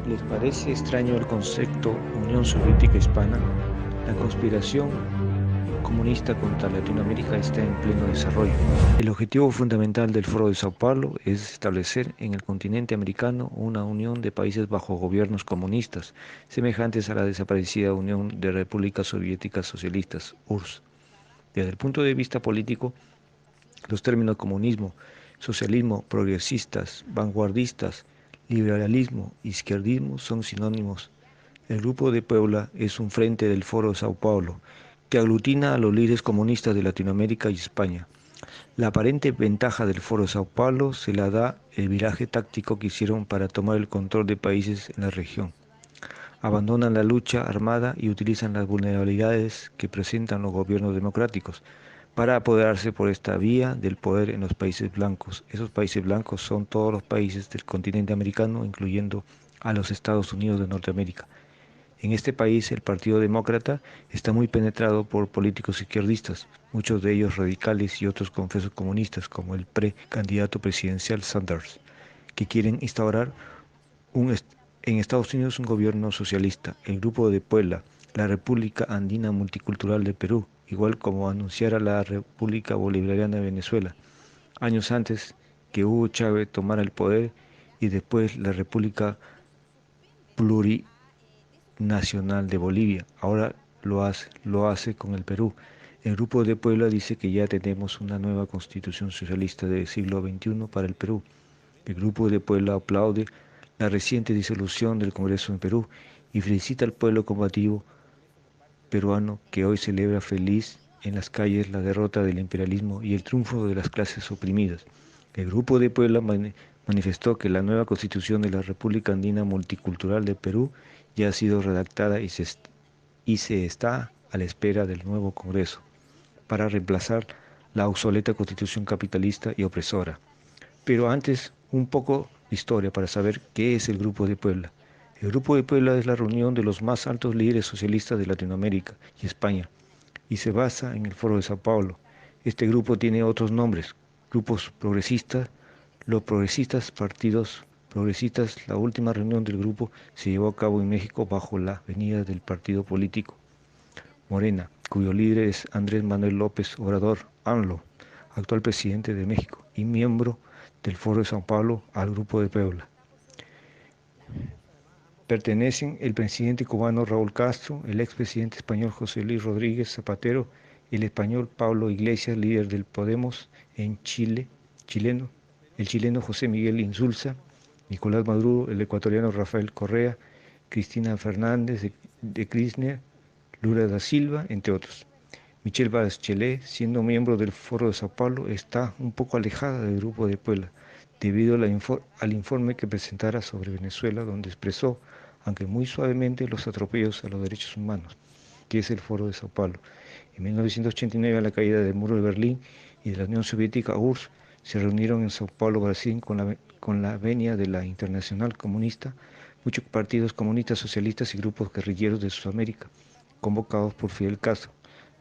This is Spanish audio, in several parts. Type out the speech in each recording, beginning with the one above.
¿Les parece extraño el concepto Unión Soviética Hispana? La conspiración comunista contra Latinoamérica está en pleno desarrollo. El objetivo fundamental del Foro de Sao Paulo es establecer en el continente americano una unión de países bajo gobiernos comunistas, semejantes a la desaparecida Unión de Repúblicas Soviéticas Socialistas, URSS. Desde el punto de vista político, los términos comunismo, socialismo, progresistas, vanguardistas, liberalismo, izquierdismo son sinónimos. El Grupo de Puebla es un frente del Foro de Sao Paulo que aglutina a los líderes comunistas de Latinoamérica y España. La aparente ventaja del Foro de Sao Paulo se la da el viraje táctico que hicieron para tomar el control de países en la región. Abandonan la lucha armada y utilizan las vulnerabilidades que presentan los gobiernos democráticos para apoderarse por esta vía del poder en los países blancos. Esos países blancos son todos los países del continente americano, incluyendo a los Estados Unidos de Norteamérica. En este país, el Partido Demócrata está muy penetrado por políticos izquierdistas, muchos de ellos radicales y otros confesos comunistas, como el precandidato presidencial Sanders, que quieren instaurar en Estados Unidos un gobierno socialista. El Grupo de Puebla, la República Andina Multicultural de Perú, igual como anunciara la República Bolivariana de Venezuela, años antes que Hugo Chávez tomara el poder, y después la República Plurinacional de Bolivia. Ahora lo hace con el Perú. El Grupo de Puebla dice que ya tenemos una nueva constitución socialista del siglo XXI para el Perú. El Grupo de Puebla aplaude la reciente disolución del Congreso en Perú y felicita al pueblo combativo peruano que hoy celebra feliz en las calles la derrota del imperialismo y el triunfo de las clases oprimidas. El Grupo de Puebla manifestó que la nueva constitución de la República Andina Multicultural de Perú ya ha sido redactada y se está a la espera del nuevo Congreso para reemplazar la obsoleta constitución capitalista y opresora. Pero antes, un poco de historia para saber qué es el Grupo de Puebla. El Grupo de Puebla es la reunión de los más altos líderes socialistas de Latinoamérica y España y se basa en el Foro de Sao Paulo. Este grupo tiene otros nombres: grupos progresistas, los progresistas, partidos progresistas. La última reunión del grupo se llevó a cabo en México bajo la venida del partido político Morena, cuyo líder es Andrés Manuel López Obrador, AMLO, actual presidente de México y miembro del Foro de Sao Paulo, al Grupo de Puebla. Pertenecen el presidente cubano Raúl Castro, el expresidente español José Luis Rodríguez Zapatero, el español Pablo Iglesias, líder del Podemos en Chile, el chileno José Miguel Insulza, Nicolás Maduro, el ecuatoriano Rafael Correa, Cristina Fernández de Kirchner, Lula da Silva, entre otros. Michelle Bachelet, siendo miembro del Foro de Sao Paulo, está un poco alejada del Grupo de Puebla, debido al informe que presentara sobre Venezuela, donde expresó, aunque muy suavemente, los atropellos a los derechos humanos, que es el Foro de Sao Paulo. En 1989, a la caída del muro de Berlín y de la Unión Soviética, URSS se reunieron en Sao Paulo, Brasil, con la venia de la Internacional Comunista, muchos partidos comunistas, socialistas y grupos guerrilleros de Sudamérica, convocados por Fidel Castro.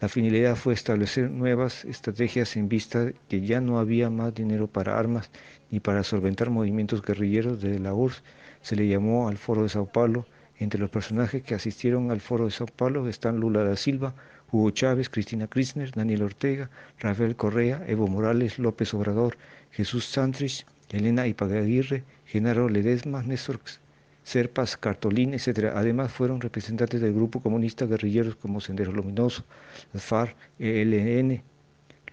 La finalidad fue establecer nuevas estrategias en vista de que ya no había más dinero para armas ni para solventar movimientos guerrilleros de la URSS. Se le llamó al Foro de Sao Paulo. Entre los personajes que asistieron al Foro de Sao Paulo están Lula da Silva, Hugo Chávez, Cristina Kirchner, Daniel Ortega, Rafael Correa, Evo Morales, López Obrador, Jesús Santrich, Elena Ipaguirre, Genaro Ledesma, Néstor Serpas, Cartolín, etc. Además, fueron representantes del grupo comunista guerrilleros como Sendero Luminoso, las FARC, ELN,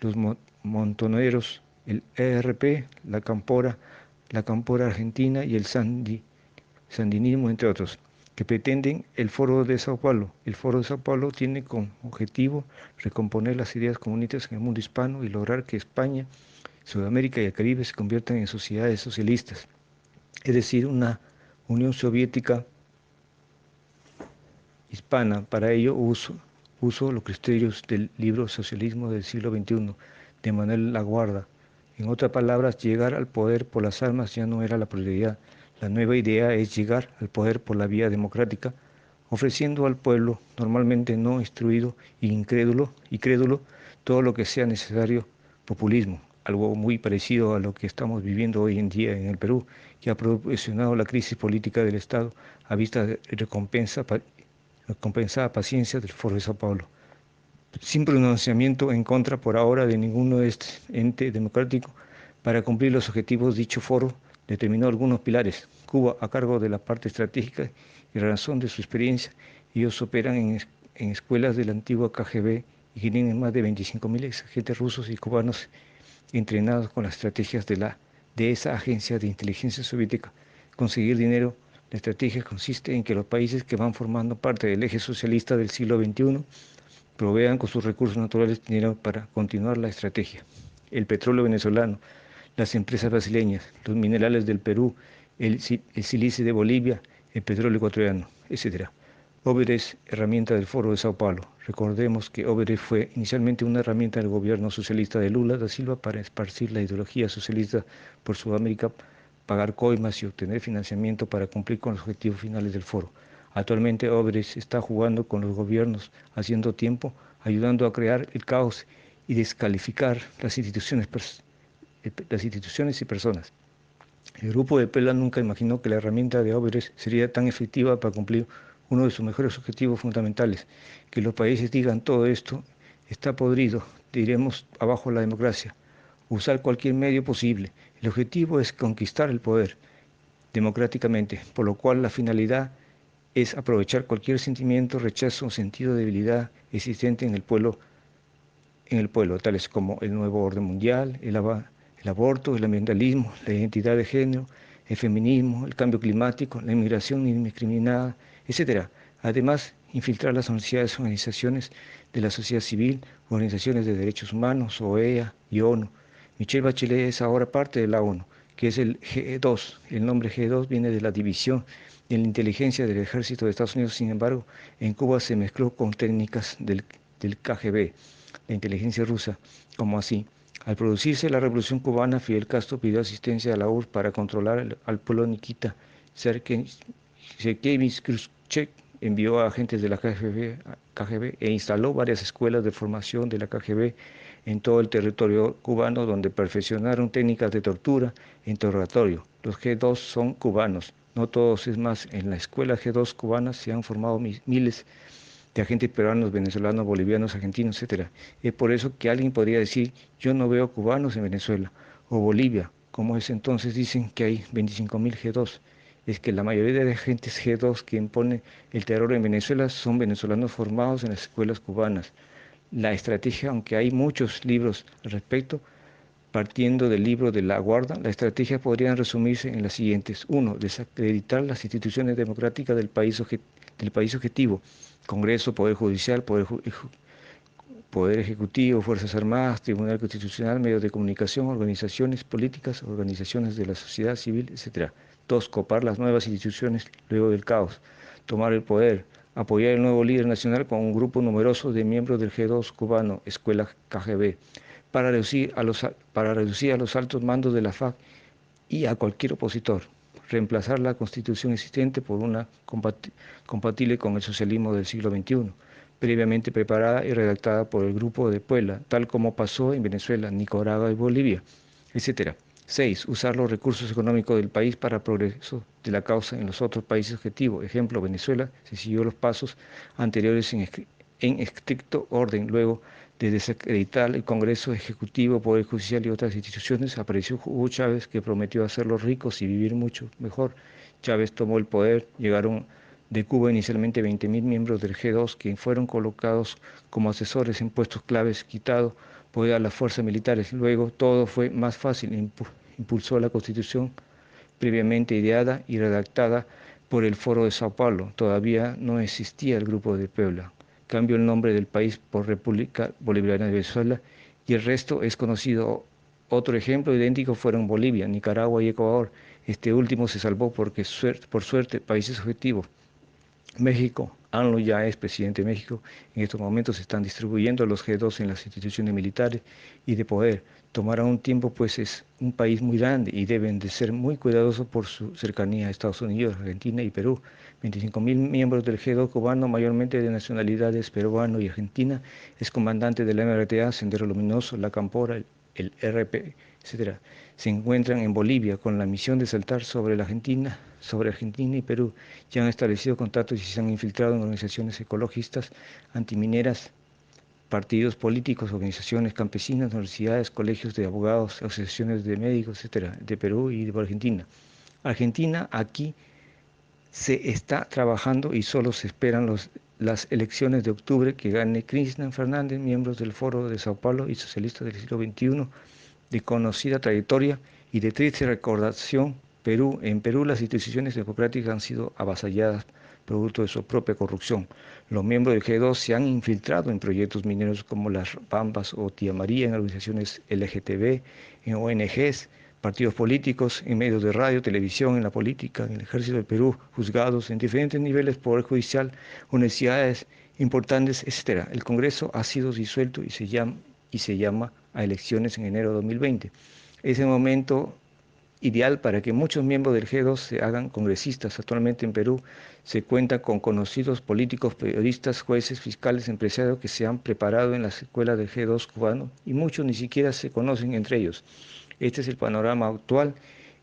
los Montoneros, el ERP, la Campora Argentina y el Sandinismo, entre otros, que pretenden el Foro de Sao Paulo. El Foro de Sao Paulo tiene como objetivo recomponer las ideas comunistas en el mundo hispano y lograr que España, Sudamérica y el Caribe se conviertan en sociedades socialistas, es decir, una Unión Soviética hispana. Para ello uso los criterios del libro Socialismo del siglo XXI de Manuel Laguarda. En otras palabras, llegar al poder por las armas ya no era la prioridad. La nueva idea es llegar al poder por la vía democrática, ofreciendo al pueblo, normalmente no instruido e incrédulo, todo lo que sea necesario: populismo, algo muy parecido a lo que estamos viviendo hoy en día en el Perú, que ha proporcionado la crisis política del Estado a vista de recompensada paciencia del Foro de Sao Paulo. Sin pronunciamiento en contra por ahora de ninguno de este ente democrático, para cumplir los objetivos dicho foro determinó algunos pilares. Cuba, a cargo de la parte estratégica y razón de su experiencia, ellos operan en escuelas de la antigua KGB y tienen más de 25.000 agentes rusos y cubanos entrenados con las estrategias de esa agencia de inteligencia soviética. Conseguir dinero. La estrategia consiste en que los países que van formando parte del eje socialista del siglo XXI provean con sus recursos naturales dinero para continuar la estrategia. El petróleo venezolano, las empresas brasileñas, los minerales del Perú, el silicio de Bolivia, el petróleo ecuatoriano, etc. Óveres, herramienta del Foro de Sao Paulo. Recordemos que Óveres fue inicialmente una herramienta del gobierno socialista de Lula da Silva para esparcir la ideología socialista por Sudamérica, pagar coimas y obtener financiamiento para cumplir con los objetivos finales del foro. Actualmente Óveres está jugando con los gobiernos, haciendo tiempo, ayudando a crear el caos y descalificar las instituciones y personas. El grupo de Pela nunca imaginó que la herramienta de Óveres sería tan efectiva para cumplir uno de sus mejores objetivos fundamentales, que los países digan todo esto está podrido, diremos abajo la democracia, usar cualquier medio posible. El objetivo es conquistar el poder democráticamente, por lo cual la finalidad es aprovechar cualquier sentimiento, rechazo o sentido de debilidad existente en el pueblo, tales como el nuevo orden mundial, el aborto, el ambientalismo, la identidad de género, el feminismo, el cambio climático, la inmigración indiscriminada, etcétera. Además, infiltrar las sociedades, organizaciones de la sociedad civil, organizaciones de derechos humanos, OEA y ONU. Michelle Bachelet es ahora parte de la ONU, que es el G2. El nombre G2 viene de la división de la inteligencia del ejército de Estados Unidos. Sin embargo, en Cuba se mezcló con técnicas del KGB, la inteligencia rusa, como así. Al producirse la Revolución Cubana, Fidel Castro pidió asistencia a la URSS para controlar al pueblo Nikita Sergeyevich Khrushchev envió a agentes de la KGB e instaló varias escuelas de formación de la KGB en todo el territorio cubano, donde perfeccionaron técnicas de tortura e interrogatorio. Los G2 son cubanos, no todos, es más, en la escuela G2 cubana se han formado miles de agentes peruanos, venezolanos, bolivianos, argentinos, etcétera. Es por eso que alguien podría decir, yo no veo cubanos en Venezuela o Bolivia, como es entonces dicen que hay 25.000 G2. Es que la mayoría de agentes G2 que imponen el terror en Venezuela son venezolanos formados en las escuelas cubanas. La estrategia, aunque hay muchos libros al respecto, partiendo del libro de La Guarda, la estrategia podría resumirse en las siguientes. Uno, desacreditar las instituciones democráticas del país objetivo, Congreso, Poder Judicial, Poder Ejecutivo, Fuerzas Armadas, Tribunal Constitucional, medios de comunicación, organizaciones políticas, organizaciones de la sociedad civil, etc. Dos, copar las nuevas instituciones luego del caos, tomar el poder, apoyar el nuevo líder nacional con un grupo numeroso de miembros del G2 cubano, Escuela KGB, para reducir a los altos mandos de la FARC y a cualquier opositor, reemplazar la constitución existente por una compatible con el socialismo del siglo XXI, previamente preparada y redactada por el Grupo de Puebla, tal como pasó en Venezuela, Nicaragua y Bolivia, etc. 6. Usar los recursos económicos del país para el progreso de la causa en los otros países objetivos. Ejemplo, Venezuela se siguió los pasos anteriores en estricto orden. Luego de desacreditar el Congreso Ejecutivo, Poder Judicial y otras instituciones, apareció Hugo Chávez, que prometió hacerlos ricos y vivir mucho mejor. Chávez tomó el poder, llegaron de Cuba inicialmente 20.000 miembros del G2, que fueron colocados como asesores en puestos claves, quitado poder a las fuerzas militares. Luego todo fue más fácil, impulsó la Constitución previamente ideada y redactada por el Foro de Sao Paulo. Todavía no existía el Grupo de Puebla. Cambió el nombre del país por República Bolivariana de Venezuela y el resto es conocido. Otro ejemplo idéntico fueron Bolivia, Nicaragua y Ecuador. Este último se salvó porque, por suerte, países objetivos. México, ANLO ya es presidente de México, en estos momentos se están distribuyendo los G2 en las instituciones militares y de poder. Tomará un tiempo, pues es un país muy grande y deben de ser muy cuidadosos por su cercanía a Estados Unidos, Argentina y Perú. 25.000 miembros del G2 cubano, mayormente de nacionalidades peruano y argentina, es comandante de la MRTA, Sendero Luminoso, La Campora, el RP, etcétera, se encuentran en Bolivia con la misión de saltar sobre Argentina y Perú. Ya han establecido contactos y se han infiltrado en organizaciones ecologistas, antimineras, partidos políticos, organizaciones campesinas, universidades, colegios de abogados, asociaciones de médicos, etcétera, de Perú y de Argentina. Argentina, aquí se está trabajando y solo se esperan las elecciones de octubre que gane Cristian Fernández, miembros del Foro de Sao Paulo y socialista del siglo XXI, de conocida trayectoria y de triste recordación. En Perú las instituciones democráticas han sido avasalladas producto de su propia corrupción. Los miembros del G2 se han infiltrado en proyectos mineros como las Pampas o Tía María, en organizaciones LGTB, en ONGs, partidos políticos, en medios de radio, televisión, en la política, en el ejército del Perú, juzgados en diferentes niveles, poder judicial, universidades importantes, etc. El Congreso ha sido disuelto y se llama a elecciones en enero de 2020. Es el momento ideal para que muchos miembros del G2 se hagan congresistas. Actualmente en Perú se cuenta con conocidos políticos, periodistas, jueces, fiscales, empresarios que se han preparado en las escuelas del G2 cubano y muchos ni siquiera se conocen entre ellos. Este es el panorama actual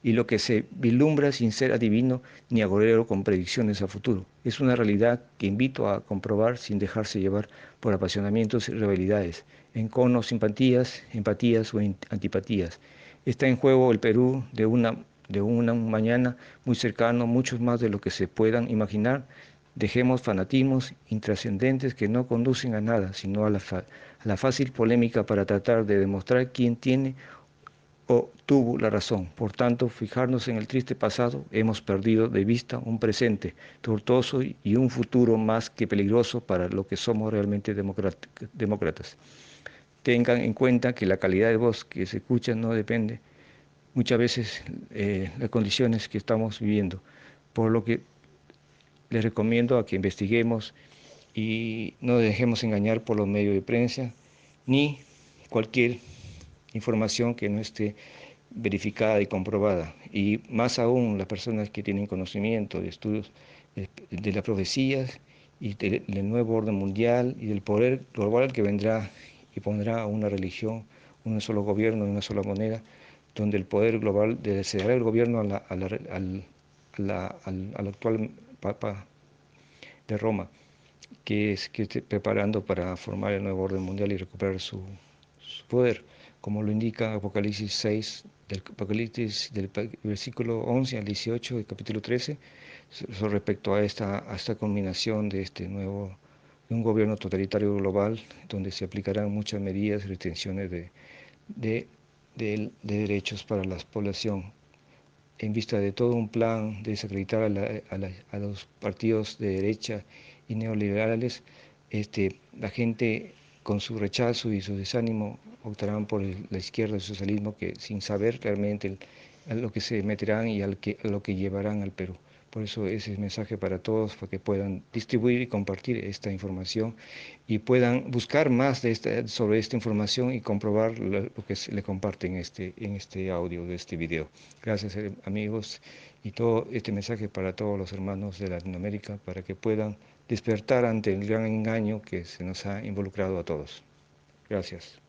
y lo que se vislumbra sin ser adivino ni agorero con predicciones a futuro. Es una realidad que invito a comprobar sin dejarse llevar por apasionamientos y rivalidades, enconos, simpatías, empatías o antipatías. Está en juego el Perú de una mañana muy cercano, muchos más de lo que se puedan imaginar. Dejemos fanatismos intrascendentes que no conducen a nada, sino a la fácil polémica para tratar de demostrar quién tiene o tuvo la razón. Por tanto, fijarnos en el triste pasado, hemos perdido de vista un presente tortuoso y un futuro más que peligroso para lo que somos realmente demócratas. Tengan en cuenta que la calidad de voz que se escucha no depende muchas veces las condiciones que estamos viviendo, por lo que les recomiendo a que investiguemos y no dejemos engañar por los medios de prensa ni cualquier información que no esté verificada y comprobada. Y más aún las personas que tienen conocimiento de estudios de las profecías y del nuevo orden mundial y del poder global que vendrá y pondrá una religión, un solo gobierno, una sola moneda, donde el poder global cederá el gobierno al actual Papa de Roma, que esté preparando para formar el nuevo orden mundial y recuperar su poder, como lo indica Apocalipsis 6, del versículo 11 al 18 del capítulo 13, respecto a esta culminación de de un gobierno totalitario global, donde se aplicarán muchas medidas y restricciones de, de derechos para la población, en vista de todo un plan de desacreditar a los partidos de derecha y neoliberales. La gente con su rechazo y su desánimo optarán por la izquierda, el socialismo, que sin saber realmente a lo que se meterán y a lo que llevarán al Perú. Por eso ese es el mensaje para todos, para que puedan distribuir y compartir esta información y puedan buscar más sobre esta información y comprobar lo que se le comparte en este audio de este video. Gracias, amigos, y todo este mensaje para todos los hermanos de Latinoamérica, para que puedan despertar ante el gran engaño que se nos ha involucrado a todos. Gracias.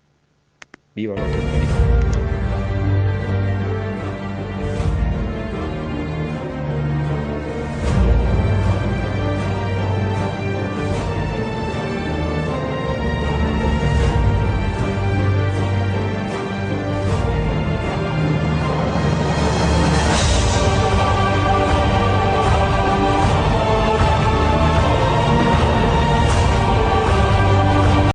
Viva Latinoamérica.